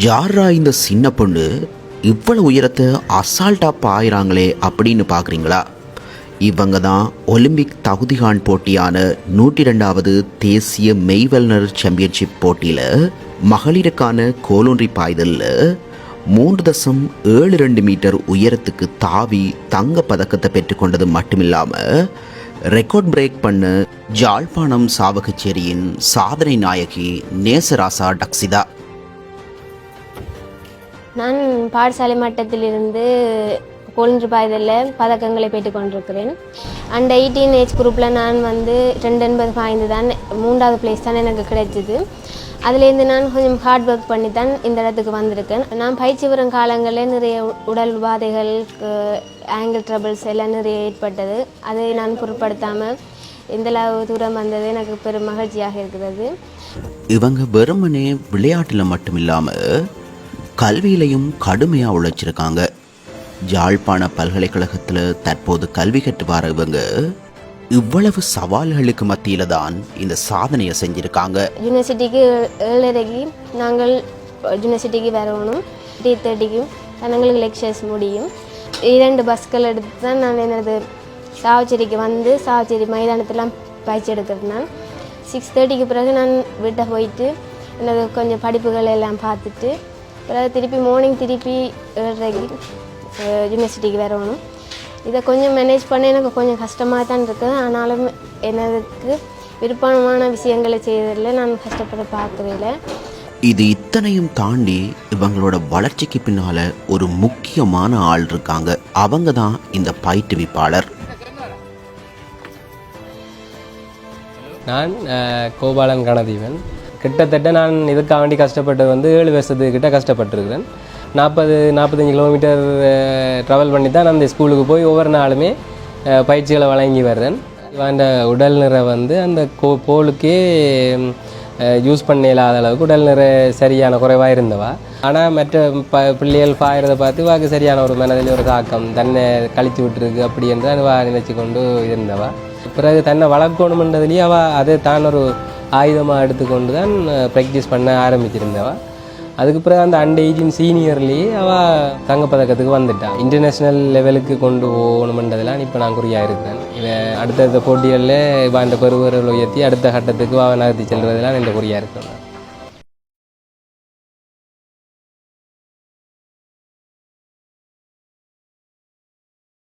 யாரா இந்த சின்ன பொண்ணு இவ்வளவு உயரத்தை அசால்ட்டாக பாயிறாங்களே அப்படின்னு பார்க்குறீங்களா? இவங்க தான் ஒலிம்பிக் தகுதிகான் போட்டியான 102வது தேசிய மெய்வல்னர் சாம்பியன்ஷிப் போட்டியில் மகளிருக்கான கோலொன்றி பாய்தலில் 3.72 மீட்டர் உயரத்துக்கு தாவி தங்க பதக்கத்தை பெற்றுக்கொண்டது மட்டுமில்லாமல் ரெக்கார்ட் பிரேக் பண்ண ஜாழ்ப்பாணம் சாவகச்சேரியின் சாதனை நாயகி நேசராசா டக்சிதா. நான் பாடசாலை மட்டத்திலிருந்து கோலொன்றி பாய்தலில் பதக்கங்களை பெற்றுக்கொண்டிருக்கிறேன். அண்ட் 18 ஏஜ் குரூப்பில் நான் 280 பாய்ந்து தான் 3வது பிளேஸ் தான் எனக்கு கிடைச்சிது. அதுலேருந்து நான் கொஞ்சம் ஹார்ட் ஒர்க் பண்ணி தான் இந்த இடத்துக்கு வந்திருக்கேன். நான் பயிற்சி வரும் காலங்களில் நிறைய உடல் உபாதைகள், ஆங்கிள் ட்ரபிள்ஸ் எல்லாம் நிறைய ஏற்பட்டது. அதை நான் பொருட்படுத்தாமல் இந்த தூரம் வந்தது எனக்கு பெரும் மகிழ்ச்சியாக இருக்கிறது. இவங்க வெறுமனே விளையாட்டில் மட்டும் இல்லாமல் கல்வியிலையும் கடுமையாக உழைச்சிருக்காங்க. யாழ்ப்பாண பல்கலைக்கழகத்தில் தற்போது கல்வி கற்று வர இவங்க இவ்வளவு சவால்களுக்கு மத்தியில் தான் இந்த சாதனையை செஞ்சுருக்காங்க. யூனிவர்சிட்டிக்கு 7:30 நாங்கள் யூனிவர்சிட்டிக்கு வரணும். 3:30 எங்களுக்கு லெக்சர்ஸ் முடியும். 2 பஸ்கள் எடுத்து தான் நான் எனது சாவச்சேரிக்கு வந்து சாவச்சேரி மைதானத்தெல்லாம் பயிற்சி எடுக்கிறேன். நான் 6:30 பிறகு நான் வீட்டை போயிட்டு எனது கொஞ்சம் படிப்புகள் எல்லாம் பார்த்துட்டு பிறகு திருப்பி மார்னிங் திருப்பி 7:30 யூனிவர்சிட்டிக்கு வரணும். இதை கொஞ்சம் மேனேஜ் பண்ண எனக்கு கொஞ்சம் கஷ்டமாக தான் இருக்குது. ஆனாலும் எனக்கு விருப்பமான விஷயங்களை செய்வதில் நான் கஷ்டப்பட பார்க்கவில்லை. இது இத்தனையும் தாண்டி இவங்களோட வளர்ச்சிக்கு பின்னால் ஒரு முக்கியமான ஆள் இருக்காங்க. அவங்க தான் இந்த பயிற்றுவிப்பாளர். நான் கோபாலன் கணதீவன். கிட்டத்தட்ட நான் இதுக்காக வேண்டி கஷ்டப்பட்டு 7 வருஷத்துக்கிட்ட கஷ்டப்பட்டுருக்கிறேன். 40-45 கிலோமீட்டர் ட்ராவல் பண்ணி தான் நான் அந்த ஸ்கூலுக்கு போய் ஒவ்வொரு நாளுமே பயிற்சிகளை வழங்கி வர்றேன். அந்த உடல் நிறை அந்த போலுக்கே யூஸ் பண்ண இல்லாத அளவுக்கு உடல் நிறை சரியான குறைவாக இருந்தவா. ஆனால் மற்ற பிள்ளைகள் பாயிறதை பார்த்து வாக்கு சரியான ஒரு மனதில் ஒரு தாக்கம் தன்னை கழித்து விட்டுருக்கு அப்படி என்று நினைச்சு கொண்டு இருந்தவா. பிறகு தன்னை வளர்க்கணுமென்றதுலேயே அவள் அதை தான் ஒரு ஆயுதமாக எடுத்துக்கொண்டு தான் ப்ராக்டிஸ் பண்ண ஆரம்பிச்சிருந்தவா. அதுக்கு பிறகு அந்த அண்டர் 18 சீனியர்லேயே அவள் தங்கப்பதக்கத்துக்கு வந்துட்டான். இன்டர்நேஷ்னல் லெவலுக்கு கொண்டு போகணுமென்றதெல்லாம் இப்போ நான் குறியாக இருக்கிறேன். அடுத்தடுத்த போட்டிகளில் இப்போ அந்த பெருவர்கள் உயர்த்தி அடுத்த கட்டத்துக்கு அவன் நகர்த்தி செல்வதெல்லாம் இந்த குறியாக இருக்கிறேன்.